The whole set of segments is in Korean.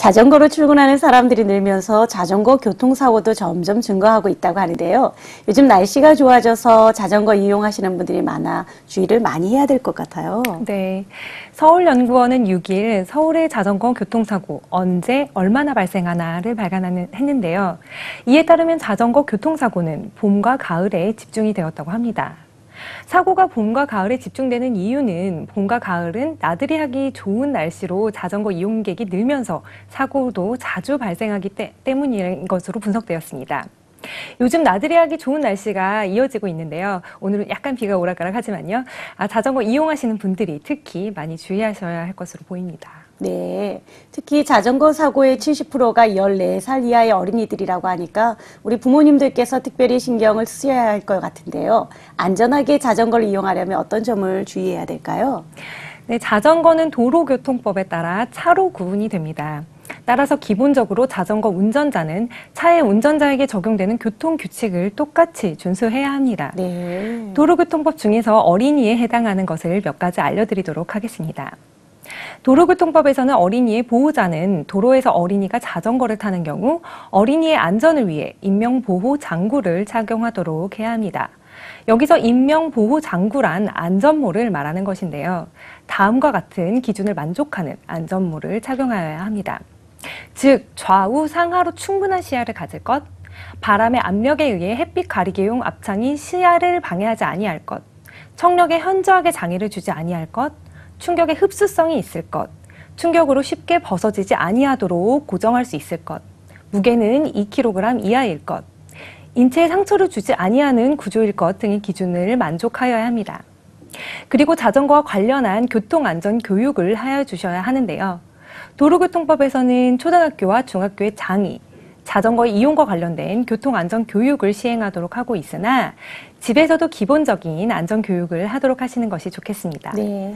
자전거로 출근하는 사람들이 늘면서 자전거 교통사고도 점점 증가하고 있다고 하는데요. 요즘 날씨가 좋아져서 자전거 이용하시는 분들이 많아 주의를 많이 해야 될 것 같아요. 네, 서울연구원은 6일 서울의 자전거 교통사고 언제 얼마나 발생하나를 발간했는데요. 이에 따르면 자전거 교통사고는 봄과 가을에 집중이 되었다고 합니다. 사고가 봄과 가을에 집중되는 이유는 봄과 가을은 나들이 하기 좋은 날씨로 자전거 이용객이 늘면서 사고도 자주 발생하기 때문인 것으로 분석되었습니다. 요즘 나들이 하기 좋은 날씨가 이어지고 있는데요. 오늘은 약간 비가 오락가락하지만요. 자전거 이용하시는 분들이 특히 많이 주의하셔야 할 것으로 보입니다. 네, 특히 자전거 사고의 70%가 14살 이하의 어린이들이라고 하니까 우리 부모님들께서 특별히 신경을 쓰셔야 할 것 같은데요. 안전하게 자전거를 이용하려면 어떤 점을 주의해야 될까요? 네, 자전거는 도로교통법에 따라 차로 구분이 됩니다. 따라서 기본적으로 자전거 운전자는 차의 운전자에게 적용되는 교통규칙을 똑같이 준수해야 합니다. 네. 도로교통법 중에서 어린이에 해당하는 것을 몇 가지 알려드리도록 하겠습니다. 도로교통법에서는 어린이의 보호자는 도로에서 어린이가 자전거를 타는 경우 어린이의 안전을 위해 인명보호 장구를 착용하도록 해야 합니다. 여기서 인명보호 장구란 안전모를 말하는 것인데요. 다음과 같은 기준을 만족하는 안전모를 착용하여야 합니다. 즉, 좌우 상하로 충분한 시야를 가질 것, 바람의 압력에 의해 햇빛 가리개용 앞창이 시야를 방해하지 아니할 것, 청력에 현저하게 장애를 주지 아니할 것, 충격의 흡수성이 있을 것, 충격으로 쉽게 벗어지지 아니하도록 고정할 수 있을 것, 무게는 2kg 이하일 것, 인체에 상처를 주지 아니하는 구조일 것 등의 기준을 만족하여야 합니다. 그리고 자전거와 관련한 교통안전 교육을 하여 주셔야 하는데요. 도로교통법에서는 초등학교와 중학교의 장이 자전거 이용과 관련된 교통안전 교육을 시행하도록 하고 있으나 집에서도 기본적인 안전 교육을 하도록 하시는 것이 좋겠습니다. 네.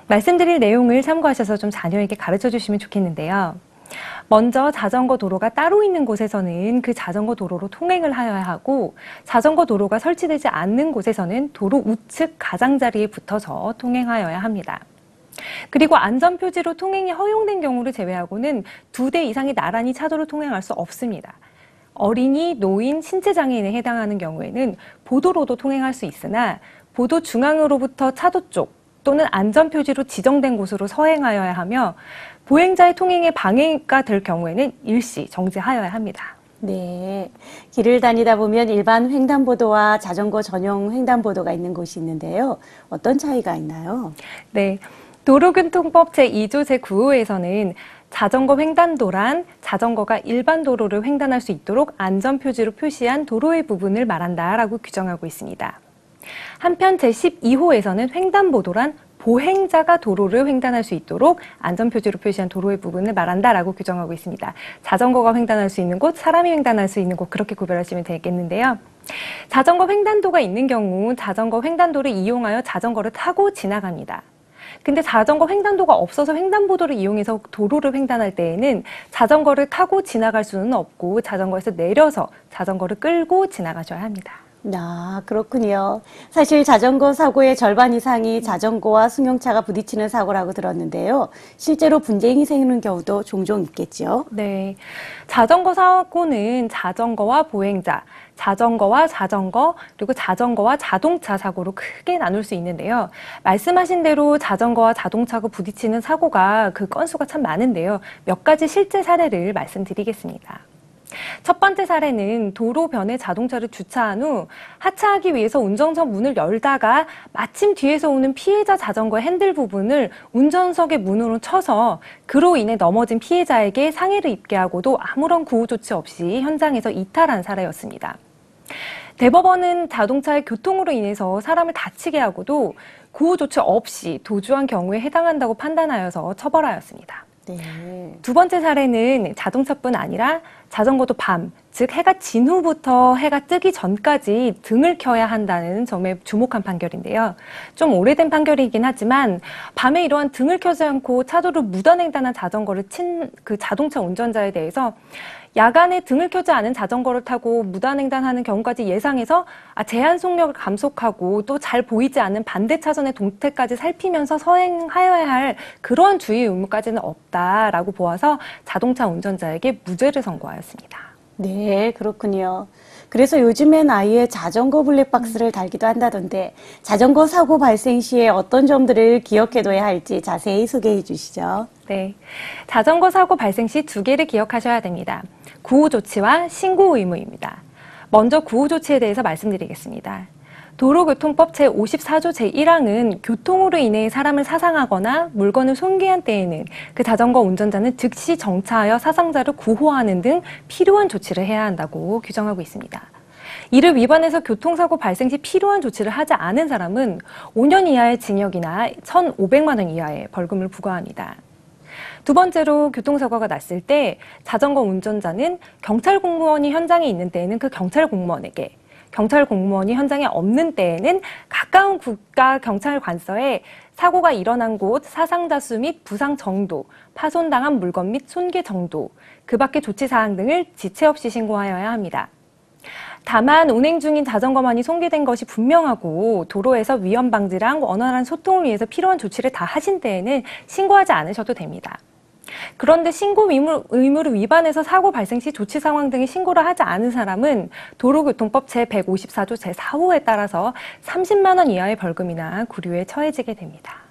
말씀드릴 내용을 참고하셔서 좀 자녀에게 가르쳐 주시면 좋겠는데요. 먼저 자전거 도로가 따로 있는 곳에서는 그 자전거 도로로 통행을 하여야 하고 자전거 도로가 설치되지 않는 곳에서는 도로 우측 가장자리에 붙어서 통행하여야 합니다. 그리고 안전표지로 통행이 허용된 경우를 제외하고는 2대 이상이 나란히 차도로 통행할 수 없습니다. 어린이, 노인, 신체장애인에 해당하는 경우에는 보도로도 통행할 수 있으나 보도 중앙으로부터 차도 쪽 또는 안전표지로 지정된 곳으로 서행하여야 하며 보행자의 통행에 방해가 될 경우에는 일시 정지하여야 합니다. 네, 길을 다니다 보면 일반 횡단보도와 자전거 전용 횡단보도가 있는 곳이 있는데요. 어떤 차이가 있나요? 네, 도로교통법 제2조 제9호에서는 자전거 횡단도란 자전거가 일반 도로를 횡단할 수 있도록 안전표지로 표시한 도로의 부분을 말한다라고 규정하고 있습니다. 한편 제12호에서는 횡단보도란 보행자가 도로를 횡단할 수 있도록 안전표지로 표시한 도로의 부분을 말한다라고 규정하고 있습니다. 자전거가 횡단할 수 있는 곳, 사람이 횡단할 수 있는 곳 그렇게 구별하시면 되겠는데요. 자전거 횡단도가 있는 경우 자전거 횡단도를 이용하여 자전거를 타고 지나갑니다. 근데 자전거 횡단도가 없어서 횡단보도를 이용해서 도로를 횡단할 때에는 자전거를 타고 지나갈 수는 없고 자전거에서 내려서 자전거를 끌고 지나가셔야 합니다. 그렇군요. 사실 자전거 사고의 절반 이상이 자전거와 승용차가 부딪히는 사고라고 들었는데요. 실제로 분쟁이 생기는 경우도 종종 있겠죠? 네. 자전거 사고는 자전거와 보행자, 자전거와 자전거, 그리고 자전거와 자동차 사고로 크게 나눌 수 있는데요. 말씀하신 대로 자전거와 자동차가 부딪히는 사고가 그 건수가 참 많은데요. 몇 가지 실제 사례를 말씀드리겠습니다. 첫 번째 사례는 도로변에 자동차를 주차한 후 하차하기 위해서 운전석 문을 열다가 마침 뒤에서 오는 피해자 자전거의 핸들 부분을 운전석의 문으로 쳐서 그로 인해 넘어진 피해자에게 상해를 입게 하고도 아무런 구호 조치 없이 현장에서 이탈한 사례였습니다. 대법원은 자동차의 교통으로 인해서 사람을 다치게 하고도 구호 조치 없이 도주한 경우에 해당한다고 판단하여서 처벌하였습니다. 네. 두 번째 사례는 자동차뿐 아니라 자전거도 밤, 즉 해가 진 후부터 해가 뜨기 전까지 등을 켜야 한다는 점에 주목한 판결인데요. 좀 오래된 판결이긴 하지만 밤에 이러한 등을 켜지 않고 차도를 무단횡단한 자전거를 친 그 자동차 운전자에 대해서 야간에 등을 켜지 않은 자전거를 타고 무단횡단하는 경우까지 예상해서 제한 속력을 감속하고 또 잘 보이지 않는 반대 차선의 동태까지 살피면서 서행하여야 할 그러한 주의 의무까지는 없다라고 보아서 자동차 운전자에게 무죄를 선고하였습니다. 네, 그렇군요. 그래서 요즘엔 아예 자전거 블랙박스를 달기도 한다던데 자전거 사고 발생 시에 어떤 점들을 기억해둬야 할지 자세히 소개해 주시죠. 네, 자전거 사고 발생 시 두 개를 기억하셔야 됩니다. 구호 조치와 신고 의무입니다. 먼저 구호 조치에 대해서 말씀드리겠습니다. 도로교통법 제54조 제1항은 교통으로 인해 사람을 사상하거나 물건을 손괴한 때에는 그 자전거 운전자는 즉시 정차하여 사상자를 구호하는 등 필요한 조치를 해야 한다고 규정하고 있습니다. 이를 위반해서 교통사고 발생 시 필요한 조치를 하지 않은 사람은 5년 이하의 징역이나 1,500만 원 이하의 벌금을 부과합니다. 두 번째로 교통사고가 났을 때 자전거 운전자는 경찰 공무원이 현장에 있는 때에는 그 경찰 공무원에게, 경찰 공무원이 현장에 없는 때에는 가까운 국가 경찰 관서에 사고가 일어난 곳 사상자 수 및 부상 정도, 파손당한 물건 및 손괴 정도, 그 밖의 조치 사항 등을 지체 없이 신고하여야 합니다. 다만 운행 중인 자전거만이 손괴된 것이 분명하고 도로에서 위험 방지랑 원활한 소통을 위해서 필요한 조치를 다 하신 때에는 신고하지 않으셔도 됩니다. 그런데 신고 의무를 위반해서 사고 발생 시 조치 상황 등의 신고를 하지 않은 사람은 도로교통법 제154조 제4호에 따라서 30만 원 이하의 벌금이나 구류에 처해지게 됩니다.